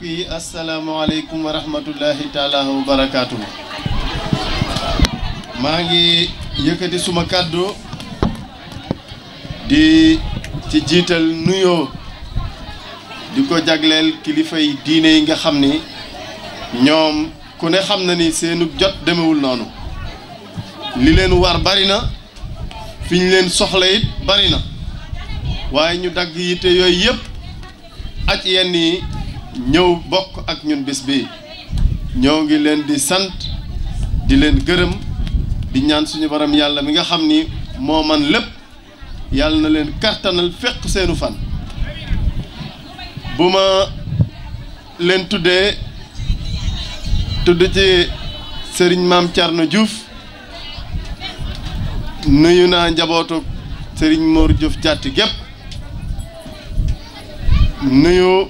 yi asalaamaaleykum wa rahmatullahi taala wa barakaatu. maa ngi yëkkati suma kàddu di ci jiital nuyoo di ko jagleel kilifa yi diine yi nga xam ni ñoom ku ne xam na ni seenu jot demewul noonu. li leen war bari na fi ñu leen soxla it bari na waaye ñu dagg yitte yooyu yëpp ak yenn yi ñëw bokk ak ñun bés bi ñoo ngi leen di sant di leen gërëm di ñaan suñu borom yàlla mi nga xam ni moo man lépp yàlla na leen kartanal fekk seenu fan. bu ma leen tuddee tudd ci sëriñ maam Thierno Diouf nuyu naa njabootu sëriñ Mor Diouf jàtti gépp nuyu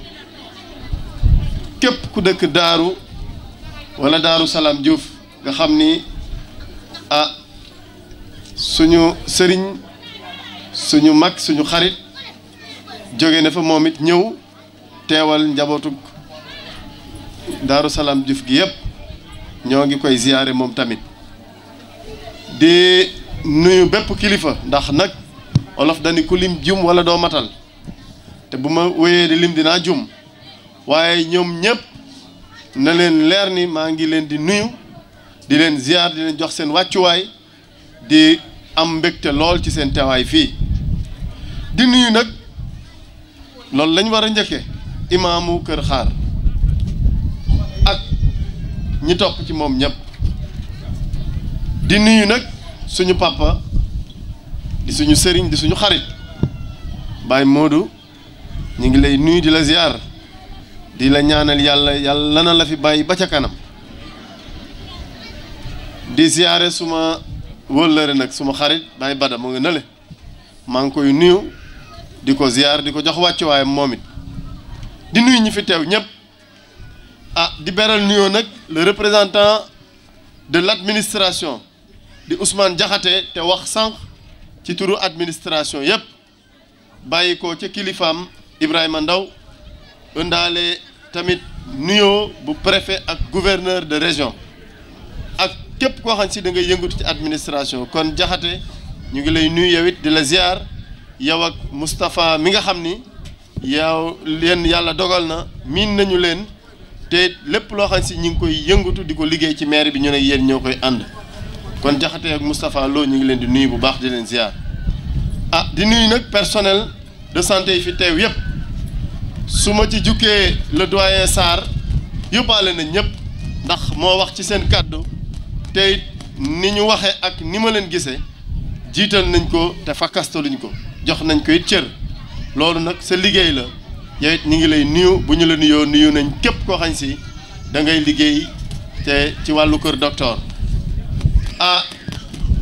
képp ku dëkk daaru wala daaru salaam Diouf nga xam ni suñu sëriñ suñu mag suñu xarit jóge na fa moom it ñëw teewal njabootu daaru salaam Diouf gi yëpp ñoo ngi koy ziyaare moom tamit di nuyu bépp kilifa ndax nag olof dani ku lim jum wala doo matal te bu ma wéyee di lim dinaa jum waaye ñoom ñëpp na leen leer ni maa ngi leen di nuyu di leen ziar di leen jox seen wàccuwaay di am mbégte lool ci seen teewaay fii di nuyu nag loolu lañ war a njëkke imaamu Kër Xaar ak ñi topp ci moom ñëpp di nuyu nag suñu papa di suñu sëriñ di suñu xarit Baye Modou ñu ngi lay nuyu di la ziar di la ñaanal yàlla na la fi bàyyi ba ca kanam di ziare suma wóllëre nag suma xarit Baye Bada mu nga nële maa ngi koy nuyu di ko ziar di ko jox wàccuwaayam moom it di nuyu ñi fi teew ñëpp di beral nuyoo nag le représentant de l'administration di Ousmane Diakhaté te wax sànq ci turu administration yëpp bàyyi ko ca kilifaam Ibrahima Ndaw ëndaale tamit nuyoo bu préfet ak gouverneur de région ak képp koo xam si da ngay yëngatu ci administration kon Diakhaté ñu ngi lay nuyu yow it di la ziar yow ak Moustapha mi nga xam ni yow leen yàlla dogal na miin nañu leen te lépp loo xam si ñu ngi koy yëngatu di ko liggéey ci maire bi ñu ne yéen ñoo koy ànd kon Diakhaté ak Moustapha Lo ñu ngi leen di nuyu bu baax di leen ziar di nuyu nag personnel de santé yi fi teew yëpp su ma ci jukkee le doyen Sarr yóbbaale na ñëpp ndax moo wax ci seen kàddu te it ni ñu waxee ak ni ma leen gisee jiital nañ ko te fakkastaluñ ko jox nañ ko it cër loolu nag sa liggéey la yow it ñu ngi lay nuyu bu ñu la nuyoo nuyu nañ képp koo xañ si da ngay liggéey te ci wàllu kër docteur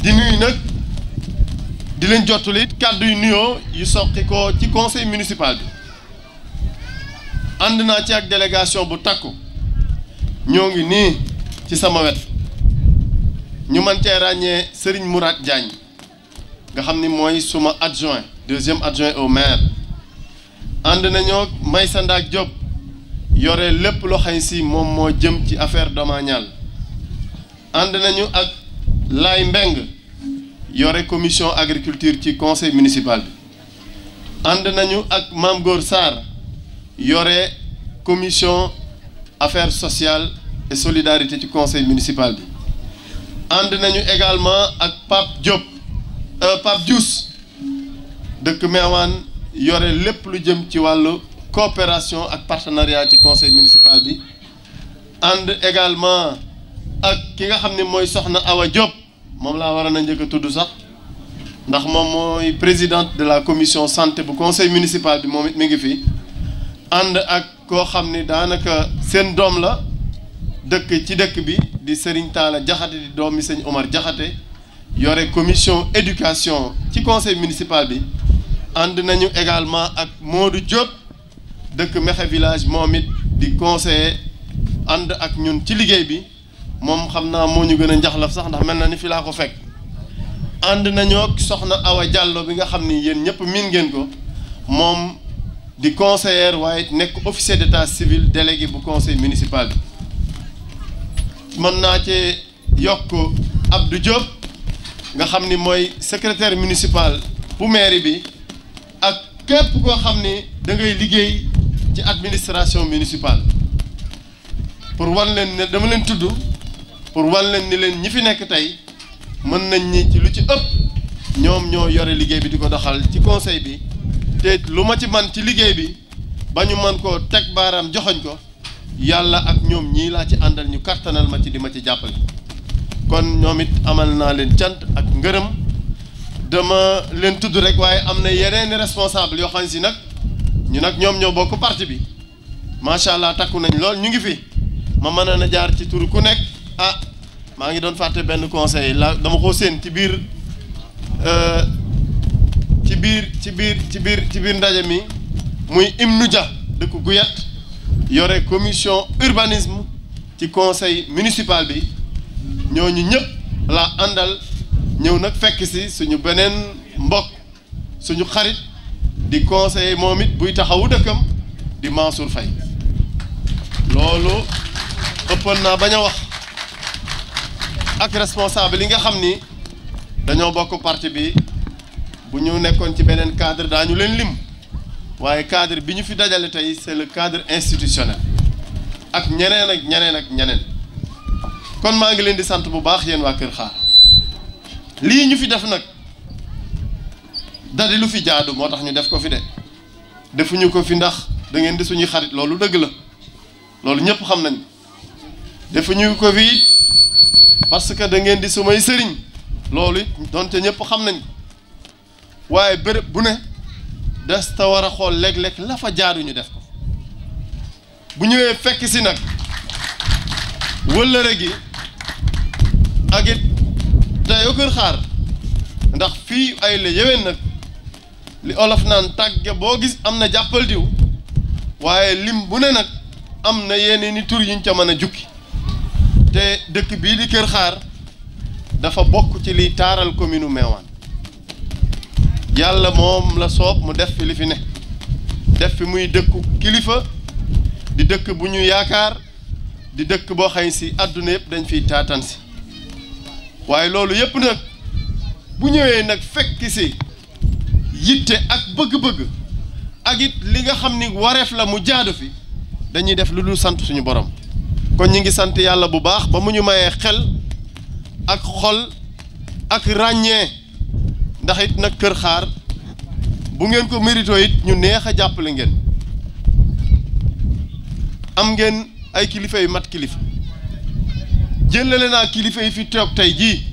di nuyu nag di leen jottali it kàddu yu nuyoo yu soqi ko ci conseil municipal bi ànd naa ci ak délégation bu takku ñoo ngi nii ci sama wet ñu mën cee ràññee Serigne Mourad Diagne nga xam ni mooy suma adjoint deuxième adjoint au maire ànd nañoo Maysa Ndaak Diop yore lépp loo xam si moom moo jëm ci affaire domaniale ànd nañu ak Laay Mbeng yore commission agriculture ci conseil municipal bi ànd nañu ak Mame Gor Sarr yore commission affaires sociales et solidarité ci conseil municipal bi ànd nañu également ak Pape Diouf dëkk Meewaan yore lépp lu jëm ci wàllu coopération ak partenariat ci conseil municipal bi ànd également ak ki nga xam ne mooy Soxna Awa Diop moom laa war a njëkk a tudd sax ndax moom mooy présidente de la commission santé bu conseil municipal bi moom it mi ngi fi ànd ak koo xam ni daanaka seen doom la dëkk ci dëkk bi di Serigne Talla Diakhaté di doomi sëñ Omar Diakhaté yore commission éducation ci conseil municipal bi ànd nañu également ak Modou Diop dëkk Mexe village moom it di conseiller ànd ak ñun ci liggéey bi moom xam naa moo ñu gën a njaxlaf sax ndax mel na ni fi laa ko fekk ànd nañoo ak soxna Awa Diallo bi nga xam ni yéen ñëpp miin ngeen ko moom di conseiller waaye nekk officier d'état civil délégué bu conseil municipal bi mën naa ci yokk Abdou Diop nga xam ni mooy secrétaire municipal bu mairie bi ak képp koo xam ni da ngay liggéey ci administration municipale pour wan leen ne dama leen tudd pour wan leen ni leen ñi fi nekk tey mën nañ ñi ci lu ci ëpp ñoom ñoo yore liggéey bi di ko doxal ci conseil bi te lu ma ci man ci liggéey bi ba ñu mën koo teg baaraam joxoñ ko yàlla ak ñoom ñii laa ci àndal ñu kartanal ma ci di ma ci jàppale kon ñoom it amal naa leen cant ak ngërëm dama leen tudd rek waaye am na yeneen responsable yoo xam ne si nag ñu nag ñoom ñoo bokk parti bi macha allah takku nañ lool ñu ngi fi ma mën na jaar ci tur ku nekk ah maa ngi doon fàtte benn conseil la dama ko séen ci biir ci biir ndaje mi muy Imnu Dia dëkk Guyat yore commission urbanisme ci conseil municipal bi ñooñu ñëpp la àndal ñëw nag fekk si suñu beneen mbokk suñu xarit di conseiller moom it buy taxawu dëkkam di Mansour Faye loolu ëppoon naa bañ a wax ak responsable yi nga xam ni dañoo bokk parti bi bu ñu nekkoon ci beneen cadre daañu leen lim waaye cadre bi ñu fi dajale tey c'est le cadre institutionnel ak ñeneen ak ñeneen ak ñeneen kon maa ngi leen di sant bu baax yéen waa Kër Xaar lii ñu fi def nag dadi lu fi jaadu moo tax ñu def ko fi de defuñu ko fi ndax da ngeen di suñuy xarit loolu dëgg la loolu ñëpp xam nañ defuñu ko fi parce que da ngeen di sumay sëriñ loolu it donte ñëpp xam nañ waaye béréb bu ne des ta war a xool léeg-léeg la fa jaadu ñu def ko bu ñëwee fekk si nag wëllëre gi ak it teyoo Kër Xaar ndax fii ay la yeween nag li olof naan tàgge boo gis am na jàppal diw waaye lim bu ne nag am na yenn ni tur yuñ ca mën a jukki te dëkk bii di Kër Xaar dafa bokk ci liy taaral commune u Meouane yàlla moom la soob mu def fi li fi ne def fi muy dëkku kilifa di dëkk bu ñu yaakaar di dëkk boo xëy si àdduna yëpp dañ fiy taatan si waaye loolu yëpp nag bu ñëwee nag fekk si yitte ak bëgg-bëgg ak it li nga xam ni wareef la mu jaadu fi dañuy def lu dul sant suñu borom kon ñi ngi sant yàlla bu baax ba mu ñu mayee xel ak xol ak ràññee ndax it nag Kër Xaar bu ngeen ko mérito it ñu neex a jàppale ngeen am ngeen ay kilifa yu mat kilifa jëlale naa kilifa yi fi toog tey jii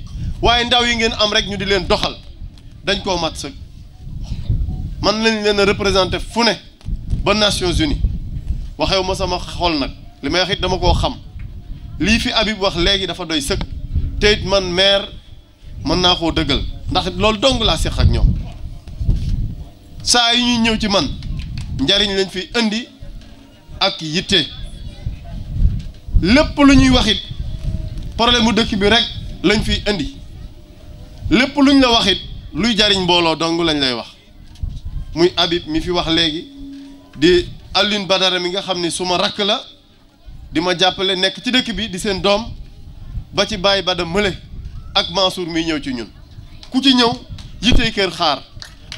waaye ndaw yi ngeen am rek ñu di leen doxal dañ koo mat sëg man lañ leen a représenté fu ne ba Nations Unies waxewu ma sama xol nag li may wax it dama koo xam lii fi Habib wax léegi dafa doy sëg te it man maire mën naa koo dëggal ndax loolu dong laa seq ak ñoom saa yi ñuy ñëw ci man njariñ lañ fi indi ak yitte lépp lu ñuy wax it problème mu dëkk bi rek lañ fiy indi lépp luñ la wax it luy jariñ mbooloo dong lañ lay wax muy Habib mi fi wax léegi di Alioune Badara mi nga xam ni suma rakk la di ma jàppale nekk ci dëkk bi di seen doom ba ci Baye Bada Mële ak Mansour miy ñëw ci ñun ku ci ñëw yitey Kër Xaar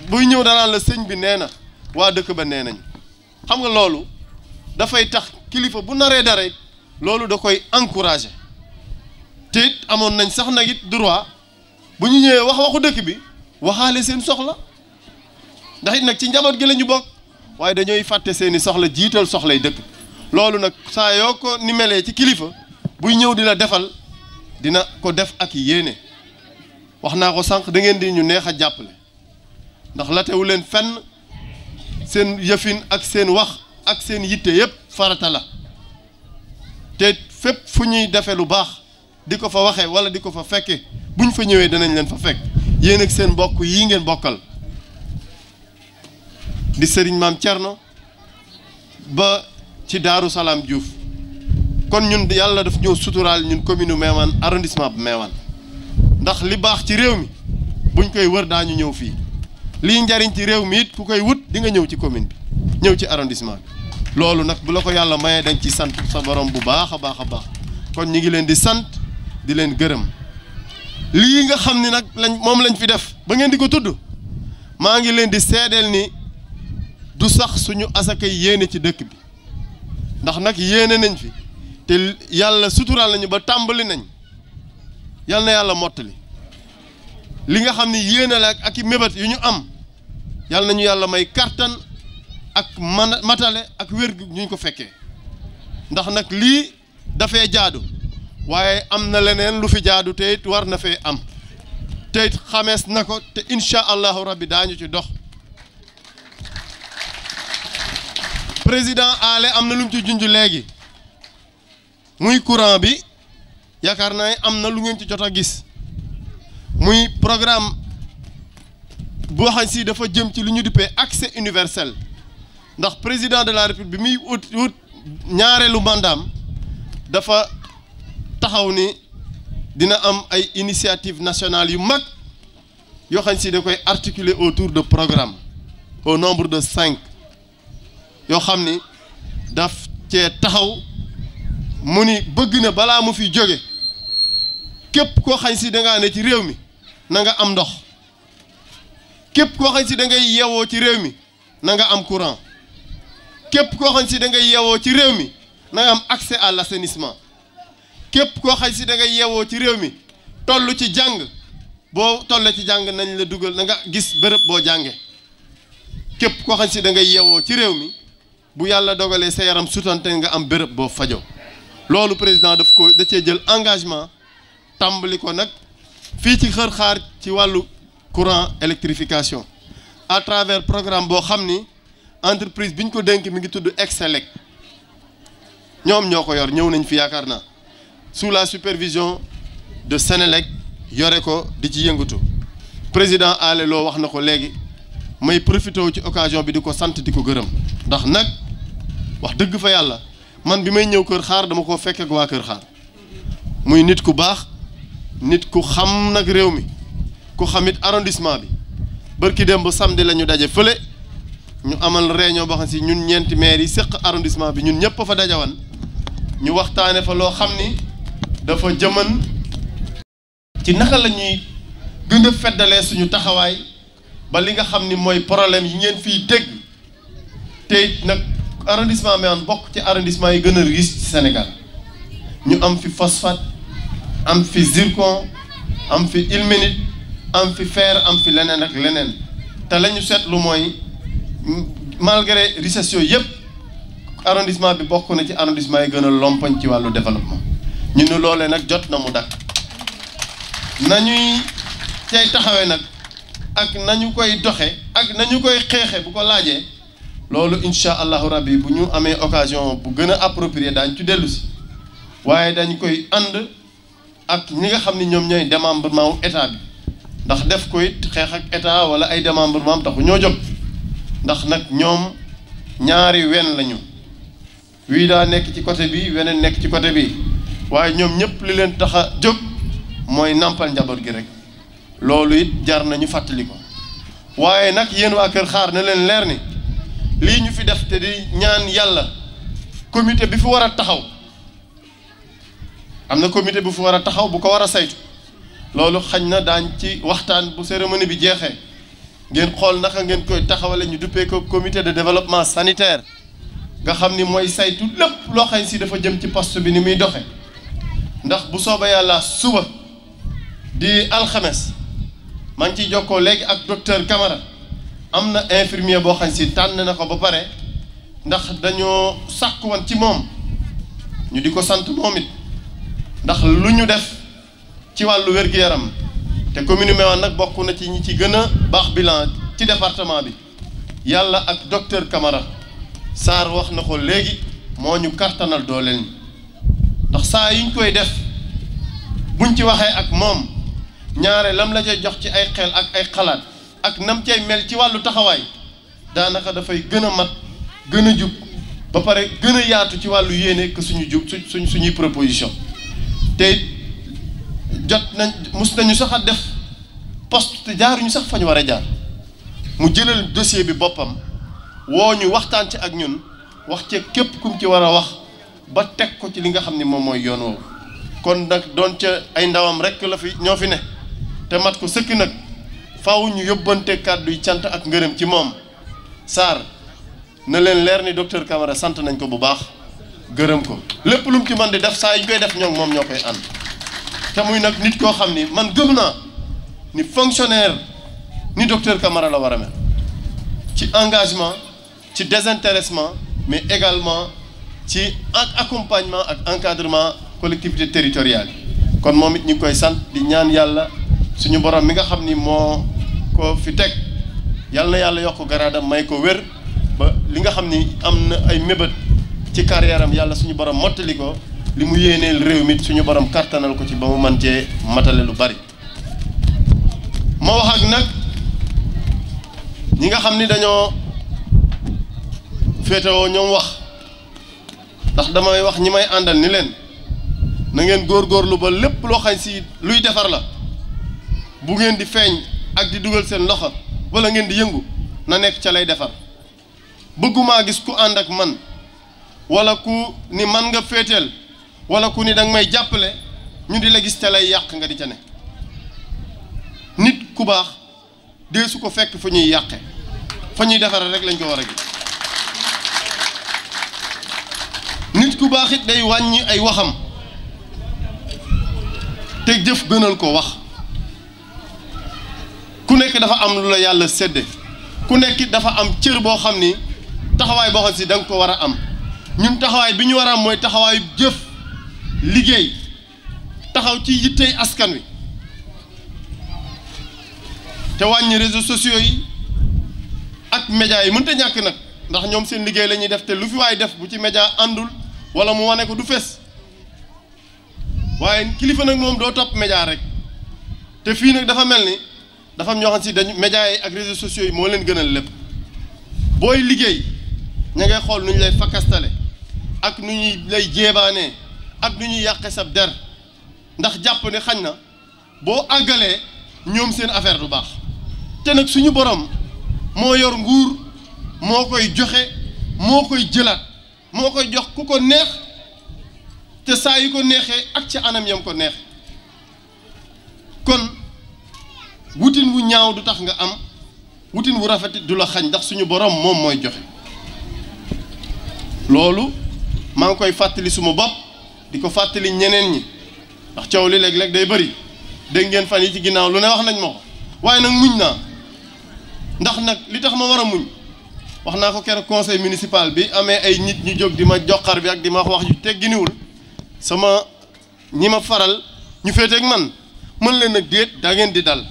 buy ñëw danaan la sëñ bi nee na waa dëkk ba nee nañ xam nga loolu dafay tax kilifa bu naree dara it loolu da koy encourager te it amoon nañ sax nag it droit bu ñu ñëwee wax waxu dëkk bi waxaale seen soxla ndax it nag ci njaboot gi la ñu bokk waaye dañooy fàtte seeni soxla jiital soxlay dëkk loolu nag saa yoo ko ni melee ci kilifa buy ñëw di la defal dina ko def ak yéene wax naa ko sànq da ngeen di ñu neex a jàppale ndax latewu leen fenn seen yëfin ak seen wax ak seen yitte yëpp farata la te fépp fu ñuy defee lu baax di ko fa waxee wala di ko fa fekke buñ fa ñëwee danañ leen fa fekk yéen ak seen mbokk yii ngeen bokkal di sëriñ maam Thierno ba ci Daaru Salaam Diouf kon ñun yàlla daf ñëw suturaal ñun commune Meouane arrondissement bu Meouane ndax li baax ci réew mi buñ koy wër daañu ñëw fii lii njariñ ci réew mi it ku koy wut di nga ñëw ci commune bi ñëw ci arrondissement bi loolu nag bu la ko yàlla mayee dañ ci sant sa borom bu baax a baax a baax kon ñi ngi leen di sant di leen gërëm lii nga xam ni nag moom lañ fi def ba ngeen di ko tudd maa ngi leen di seedeel ni du sax suñu asakay yéene ci dëkk bi ndax nag yéene nañ fi te yàlla suturaal nañu ba tàmbali nañ yal na yàlla mottali li nga xam ni yéene la ak i mébét yu ñu am yal nañu yàlla may kattan ak matale ak wér gu ñu ko fekkee ndax nag lii dafee jaadu waaye am na leneen lu fi jaadu te it war na fee am te it xamees na ko te incha allahu rabbi daañu ci dox président Ale am na lu mu ci junj léegi muy courant bi yaakaar naa am na lu ngeen ci jot a gis muy programme boo xam si dafa jëm ci lu ñu duppee accès universel ndax président de la république bi muy wut ñaareelu mandaam dafa taxaw ni dina am ay initiative nationale yu mag yoo xam si da koy articuler autour de programme au nombre de 5 yoo xam ni daf cee taxaw mu ni bëgg na balaa mu fi jóge képp koo xam si da ngaa ne ci réew mi na nga am ndox képp koo xam si da ngay yeewoo ci réew mi na nga am courant képp koo xam si da ngay yeewoo ci réew mi na nga am accès à l'assainissement képp koo xam si da ngay yeewoo ci réew mi toll ci jàng boo tollee ci jàng nañ la dugal na nga gis bërëb boo jànge képp koo xam si da ngay yeewoo ci réew mi bu yàlla dogalee sa yaram sutante nga am bërëb boo fajoo loolu président da cee jël engagement tàmbali ko nag fii ci Kër Xaar ci wàllu courant électrification à travers programme boo xam ni entreprise bi ñu ko dénk mi ngi tudd Excelec ñoom ñoo ko yor ñëw nañ fi yaakaar naa sous la supervision de Senelec yore ko di ci yëngatu président Ale Lo wax na ko léegi may profité ci occasion bi di ko sant di ko gërëm ndax nag wax dëgg fa yàlla man bi may ñëw Kër Xaar dama ko fekk ak waa Kër Xaar muy nit ku baax nit ku xam nag réew mi ku xamit arrondissement bi bërki dem ba samedi la ñu daje fële ñu amal réunion boo xam si ñun ñeenti maire yi séq arrondissement bi ñun ñëpp fa dajawan ñu waxtaane fa loo xam ni dafa jëman ci naka la ñuy gën a feddalee suñu taxawaay ba li nga xam ni mooy problème yi ngeen fiy dégg te nag arrondissement Méouane bokk ci arrondissement yi gën a riche ci Sénégal ñu am fi phosphate am fi zircon am fi ilménite am fi fer am fi leneen ak leneen te la ñu seetlu mooy malgré richesse yooyu yëpp arrondissement bi bokk na ci arrondissement yi gën a lompoñ ci wàllu développement ñu ne loolee nag jot na mu dakk nañuy cay taxawee nag ak nañu koy doxe ak nañu koy xeexe bu ko laajee loolu incha allahu rabbi bu ñu amee occasion bu gën a approprié daañ ci dellu si waaye dañ koy ànd ak ñi nga xam ni ñoom ñooy démembrement wu état bi ndax def ko it xeex ak état wala ay démembrement taxu ñoo jóg ndax nag ñoom ñaari wen lañu wii daa nekk ci côté bi weneen nekk ci côté bi waaye ñoom ñëpp li leen tax a jóg mooy nàmpal njaboot gi rek loolu it jar nañu fàttali ko waaye nag yéen waa Kër Xaar na leen leer ni lii ñu fi def te di ñaan yàlla comité bi fi war a taxaw am na comité bu fi war a taxaw bu ko war a saytu loolu xañ na daañ ci waxtaan bu cérémonie bi jeexee ngeen xool naka ngeen koy taxawale ñu duppee ko comité de développement sanitaire nga xam ni mooy saytu lépp loo xam si dafa jëm ci poste bi ni muy doxe ndax bu soobee yàlla suba di alxames maa ngi ciy jokkoo léegi ak docteur Camara am na infirmier boo xam si tànn na ko ba pare ndax dañoo sàkk woon ci moom ñu di ko sant moom it ndax lu ñu def ci wàllu wér-gu-yaram te commune Méouane nag bokk na ci ñi ci gën a baax bilan ci département bi yàlla ak docteur Camara Sarr wax na ko léegi moo ñu kartanal dooleel ñi ndax saa yi ñu koy def buñ ci waxee ak moom ñaare lam la cay jox ci ay xel ak ay xalaat ak nam cay mel ci wàllu taxawaay daanaka dafay gën a mat gën a jub ba pare gën a yaatu ci wàllu yéene que suñu jub suñuy proposition te jot nañ mus nañu sax a def poste te jaaruñu sax fa ñu war a jaar mu jëlal dossier bi boppam woo ñu waxtaan ci ak ñun wax ci képp kum ci war a wax ba teg ko ci li nga xam ni moom mooy yoon woowu kon nag doon ca ay ndawam rek la fi ñoo fi ne te mat ko sëkk nag faaw ñu yóbbante kàddu yi cant ak ngërëm ci moom Sarr na leen leer ni docteur Camara sant nañ ko bu baax gërëm ko lépp lu mu ci mën di def saa yi ñu koy def ñoom moom ñoo koy ànd te muy nag nit koo xam ni man gëm naa ni fonctionnaire ni docteur Camara la war a mel ci engagement ci désintéressement mais également ci accompagnement ak encadrement collectivité territoriale kon moom it ñu ngi koy sant di ñaan yàlla suñu borom mi nga xam ni moo ko fi teg yàlla na yàlla yokk garaadam may ko wér ba li nga xam ni am na ay mébét ci carrière am yàlla suñu borom mottali ko li mu yéeneel réew mi suñu borom kartanal ko ci ba mu mën cee matale lu bari ma wax ak nag ñi nga xam ni dañoo féetewoo ñoom wax ndax damay wax ñi may àndal ni leen na ngeen góorgóorlu ba lépp loo xam si luy defar la bu ngeen di feeñ ak di dugal seen loxo wala ngeen di yëngu na nekk ca lay defar bëggumaa gis ku ànd ak man wala ku ni man nga féeteel wala ku ni danga may jàppale ñu di la gis ca lay yàq nga di ca ne nit ku baax dee su ko fekk fa ñuy yàqe fa ñuy defare rek lañ ko war a gis nit ku baax it day wàññi ay waxam te jëf gënal ko wax ku nekk dafa am lu la yàlla sédde ku nekk it dafa am cër boo xam ni taxawaay boo xam si da nga ko war a am ñun taxawaay bi ñu war a am mooy taxawaayu jëf liggéey taxaw ci yittey askan wi te wàññi réseaux sociaux yi ak médias yi mënta ñàkk nag ndax ñoom seen liggéey la ñuy def te lu fi waay def bu ci média àndul wala mu wane ko du fes waaye kilifa nag moom doo topp média rek te fii nag dafa mel ni dafa am ñoo xam si dañu médias yi ak réseaux sociaux yi moo leen gënal lépp booy liggéey ña ngay xool nu ñu lay fakastale ak nu ñuy lay jéebaanee ak nu ñuy yàqe sab der ndax jàpp ne xañ na boo àggalee ñoom seen affaire du baax te nag suñu borom moo yor nguur moo koy joxe moo koy jëlaat moo koy jox ku ko neex te saa yu ko neexee ak ci anam yam ko neex kon wutin wu ñaaw du tax nga am wutin wu rafet du la xañ ndax suñu borom moom mooy joxe loolu maa ngi koy fàttali suma bopp di ko fàttali ñeneen ñi ndax coow li léeg-léeg day bëri dégg ngeen fan yi ci ginnaaw lu ne wax nañ ma ko waaye nag muñ naa ndax nag li tax ma war a muñ wax naa ko keroog conseil municipal bi amee ay nit ñu jóg di ma joxar bi ak di ma wax yu tegginiwul sama ñi ma faral ñu féeteeg man mën leen nag déet da ngeen di dal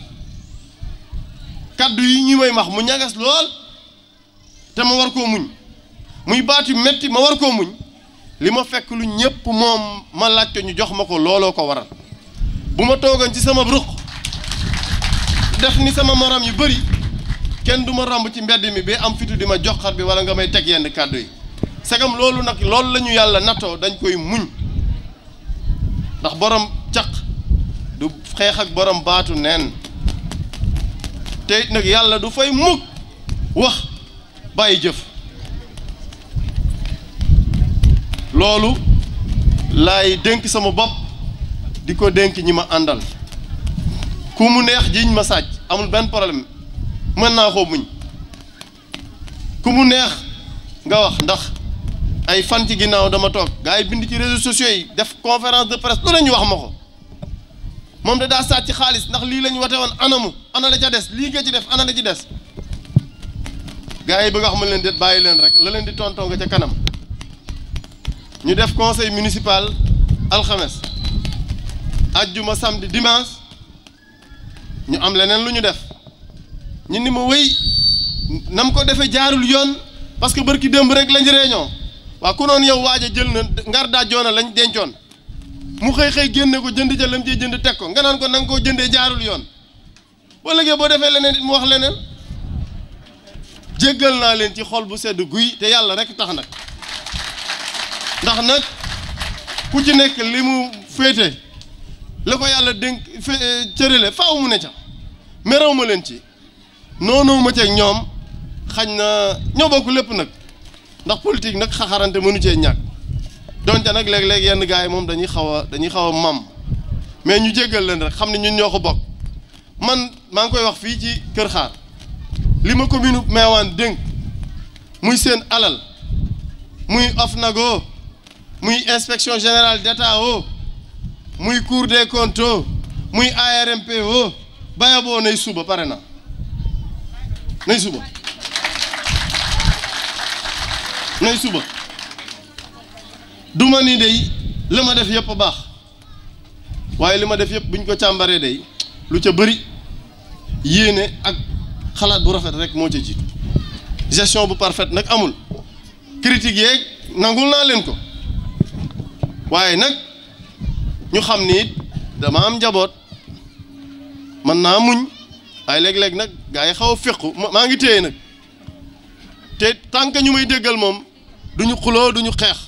kaddu yi ñu may wax mu ñagas lool te ma war koo muñ muy baat yu metti ma war koo muñ li ma fekk lu ñëpp moom ma laaj ko ñu jox ma ko looloo ko waral bu ma toogoon ci sama ruq def ni sama morom yu bëri kenn du ma romb ci mbedd mi ba am fitu di ma joxar bi wala nga may teg yenn kàddu yi segam loolu nag loolu la ñu yàlla nattoo dañ koy muñ ndax borom caq du xeex ak borom baatu neen te it nag yàlla du fay mukk wax bàyyi jëf loolu laay dénk sama bopp di ko dénk ñi ma àndal ku mu neex jiñ ma sàcc amul benn problème mën naa koo muñ ku mu neex nga wax ndax ay fan ci ginnaaw dama toog gars yi bind ci réseaux sociaux yi def conférence de presse lu nañu wax ma ko moom da daa sàcc xaalis ndax lii la ñu wate woon anamu ana la ca des lii nga ci def ana la ci des gars yi bëgg a xamal leen déet bàyyi leen rek la leen di tontoo nga ca kanam ñu def conseil municipal alxames ajjuma samedi dimanche ñu am leneen lu ñu def ñu ni ma wéy nam ko defee jaarul yoon parce que bërki démb rek lañ réunion waa ku noonu yow waaj a jël na ngar daa joona lañ dencoon mu xëy génne ko jënd ca lam cee jënd teg ko nga naan ko na nga koo jëndee jaarul yoon boo léegi boo defee leneen it mu wax leneen jéggal naa leen ci xol bu sedd guy te yàlla rek tax nag ndax nag ku ci nekk li mu féete la ko yàlla dénk cërale faaw mu ne ca merew ma leen ci noonu ma ceeg ñoom xañ na ñoo bokk lépp nag ndax politique nag xaxarante mënu cee ñàkk donte nag léeg-léeg yenn gars yi moom dañuy xaw a mam mais ñu jéggal leen rek xam ne ñun ñoo ko bokk man maa ngi koy wax fii ci Kër Xaar li ma commune Meouane dénk muy seen alal muy OFNAC muy inspection générale d'État muy Cour des comptes muy ARMP baya boo nay suba pare na nay suba duma ni day li ma def yëpp baax waaye li ma def yëpp buñ ko càmbaree day lu ca bëri yéene ak xalaat bu rafet rek moo ca jiitu gestion bu parfaite nag amul critique yeeg nangul naa leen ko waaye nag ñu xam ni it dama am njaboot man naa muñ waaye léeg-léeg nag gaa yi xaw a féqu maa ngi téye nag te tant que ñu may déggal moom duñu xuloo duñu xeex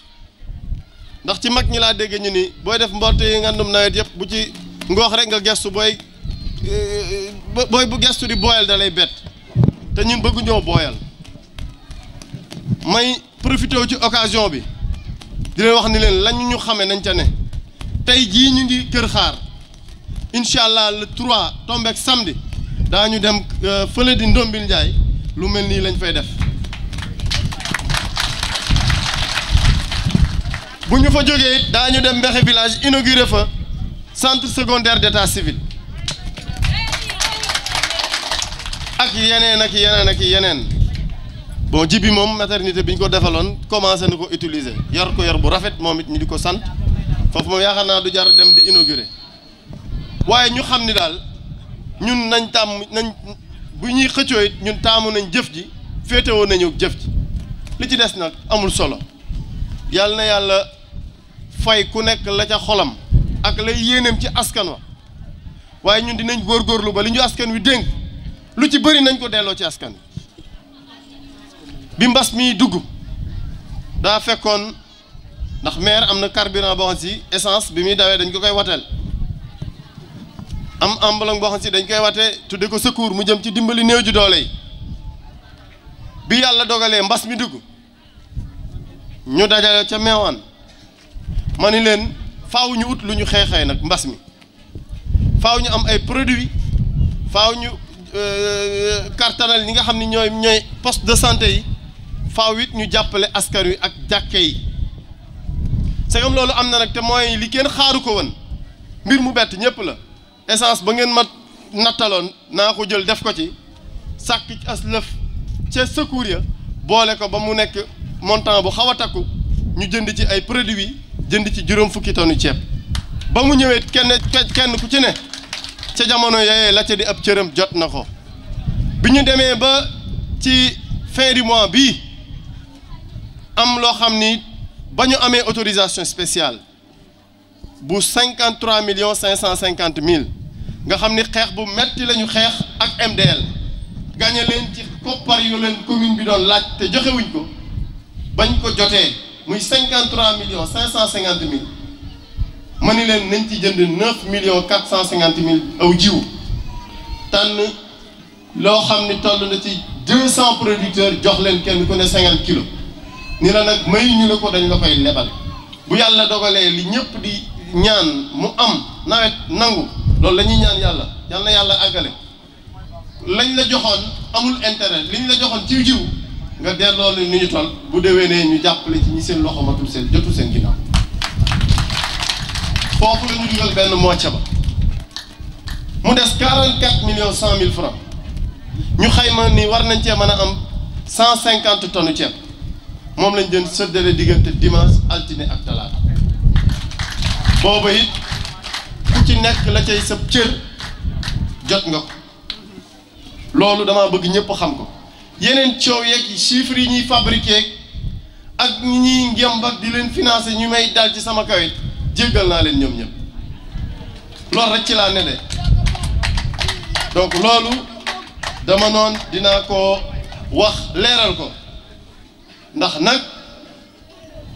ndax ci mag ñi laa dégg ñu ni booy def mbott yi ngandum nawet yëpp bu ci ngoox rek nga gestu booy bu gestu di booyal da lay bett te ñun bëggu ñoo booyal may profité ci occasion bi di leen wax ni leen lañu ñu xame nañ ca ne tey jii ñu ngi Kër Xaar incha allah le 3 tombeek samedi daañu dem fële di Ndombil Njaay lu mel nii lañ fay def bu ñu fa jógee it daañu dem Mbexe village inauguré fa centre secondaire d'état civil ak yeneen bon ji bi moom maternité bi ñu ko defaloon commencé na ko utiliser yor ko yor bu rafet moom it ñu di ko sant foofu moom yaakaar naa du jar dem di inauguré waaye ñu xam ni daal ñun nañ bu ñuy xëccoo it ñun taamu nañ jëf ji féetewoo nañu jëf ji li ci des nag amul solo yàlla na yàlla fay ku nekk la ca xolam ak lay yéeneem ci askan wa waaye ñun dinañ góorgóorlu ba li ñu askan wi dénk lu ci bëri nañ ko delloo ci askan wi bi mbas mi dugg daa fekkoon ndax maire am na carburant boo xam si essence bi muy dawee dañ ko koy wateel am ambulance boo xam si dañ koy watee tudde ko secours mu jëm ci dimbali néew ji doole yi bi yàlla dogalee mbas mi dugg ñu dajale ca Meouane ma ni leen faaw ñu ut lu ñu xeexee nag mbas mi faaw ñu am ay produits faaw ñu kartanal ñi nga xam ni ñooy poste de santé yi faaw it ñu jàppale askan wi ak jàkke yi c'est comme loolu am na nag te mooy li kenn xaaru ko woon mbir mu bett ñëpp la essence ba ngeen ma nattaloon naa ko jël def ko ci sàkk ci as lëf ca secours ya boole ko ba mu nekk montant bu xaw a takku ñu jënd ci ay produits jënd ci juróom fukki tonnu ceeb ba mu ñëwee kenn ku ci ne ca jamono yooyee la ca di ab cëram jot na ko bi ñu demee ba ci fin du mois bii am loo xam ni ba ñu amee autorisation spéciale bu 53 millions 550 mille nga xam ni xeex bu metti la ñu xeex ak MDL gagné leen ci koppar yu leen commune bi doon laaj te joxewuñ ko bañ ko jotee muy 53 millions 550 mille ma ni leen nañ ci jënd 9 millions 450 mille aw jiw tànn loo xam ni toll na ci 200 producteurs jox leen kenn ku ne 50 kilos ni la nag may ñu la ko dañ la koy lebal bu yàlla dogalee li ñëpp di ñaan mu am nawet nangu loolu la ñuy ñaan yàlla yal na yàlla àggale lañ la joxoon amul intérêt liñ la joxoon ci jiw nga delloo ni ñu toll bu déwénee ñu jàppale ci ñi seen loxo matul seen jotul seen ginnaaw foofu la ñu dugal benn mocca ba mu des 44 millions 100 mille francs ñu xayma ni war nañ cee mën a am 150 tonnes ceeb moom lañ jën séddale diggante dimanche altine ak talaata booba it ku ci nekk la cay sab cër jot nga ko loolu dama bëgg ñëpp xam ko yeneen coow yeeg chiffres yi ñuy fabriqué ak ñi ñuy ngemb ak di leen financer ñu may dal ci sama kawit jéggal naa leen ñoom ñëpp loolu rek ci laa ne de donc loolu dama noon dinaa ko wax leeral ko ndax nag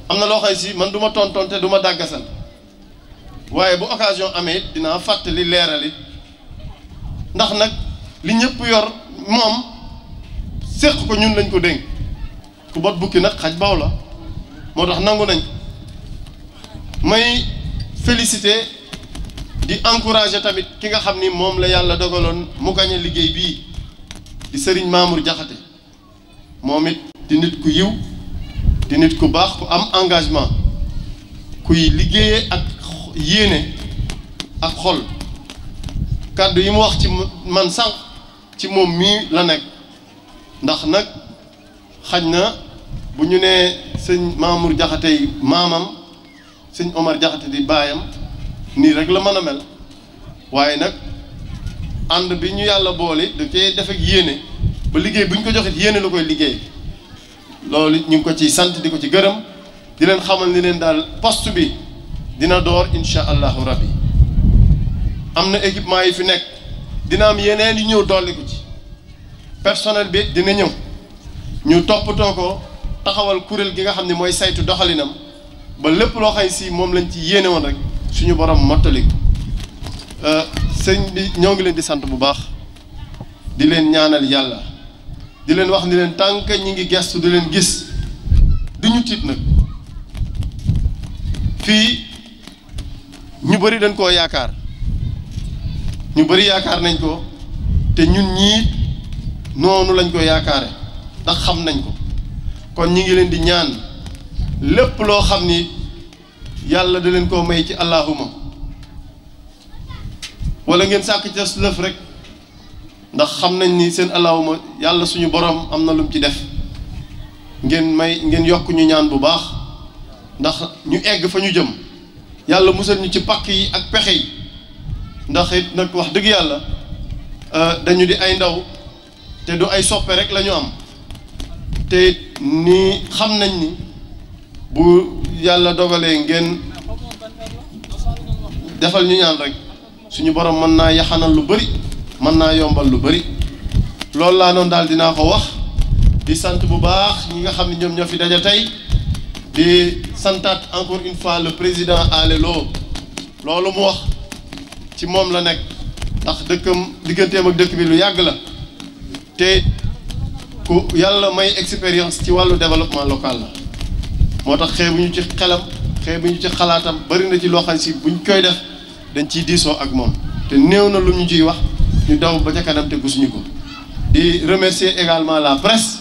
am na loo xam si man du ma tonton te du ma dàggasal waaye bu occasion amee it dinaa fàttali leeral it ndax nag li ñëpp yor moom séq ko ñun lañ ko dénk ku bot bukki nag xaj baw la moo tax nangu nañ may féliciter di encourager tamit ki nga xam ni moom la yàlla dogaloon mu gañe liggéey bii di Serigne Mamour Diakhaté moom it di nit ku yiw di nit ku baax ku am engagement kuy liggéeyee ak yéene ak xol kàddu yi mu wax ci man sànq ci moom mii la nekk ndax nag xaj na bu ñu nee sëñ Mamour Diakhaté yi maamam sëñ Omar Diakhaté di baayam nii rek la mën a mel waaye nag ànd bi ñu yàlla boole da cee def ak yéene ba liggéey bu ñu ko joxit yéene la koy liggéey loolu ñu ngi ko ciy sant di ko ci gërëm di leen xamal ni leen daal poste bi dina door incha allahu rabbi am na équipement yi fi nekk dina am yeneen yu ñëw dolli ko ci personnel bi dina ñëw ñu toppatoo ko taxawal kuréel gi nga xam ne mooy saytu doxalinam ba lépp loo xam si moom lañ ci yéene woon rek suñu borom mottali ko sëñ bi ñoo ngi leen di sant bu baax di leen ñaanal yàlla di leen wax ni leen tànk ñi ngi gestu di leen gis du ñu tiit nag fii ñu bëri dañ koo yaakaar ñu bëri yaakaar nañ ko te ñun ñii noonu lañ ko yaakaare ndax xam nañ ko kon ñi ngi leen di ñaan lépp loo xam ni yàlla da leen koo may ci allahuma wala ngeen sàkk ca lëf rek ndax xam nañ ni seen allahuma yàlla suñu borom am na lum ci def ngeen yokk ñu ñaan bu baax ndax ñu egg fa ñu jëm yàlla musal ñu ci pakk yi ak pexe yi ndax it nag wax dëgg yàlla dañu di ay ndaw te du ay soppe rek la ñu am te ni xam nañ ni bu yàlla dogalee ngeen defal ñu ñaan rek suñu borom mën naa yaxanal lu bari mën naa yombal lu bari loolu laa noonu daal dinaa ko wax di sant bu baax ñi nga xam ne ñoom ñoo fi daja tey di santaat encore une fois le président Alé Lo loolu mu wax ci moom la nekk ndax dëkkam digganteem ak dëkk bi lu yàgg la te ku yàlla may expérience ci wàllu développement local la moo tax xeebuñu ci xelam xeebuñu ci xalaatam bari na ci loo xam si buñ koy def dañ ciy diisoo ak moom te néew na lu ñu ciy wax ñu daw ba ca kanam te gisuñu ko di remercier également la presse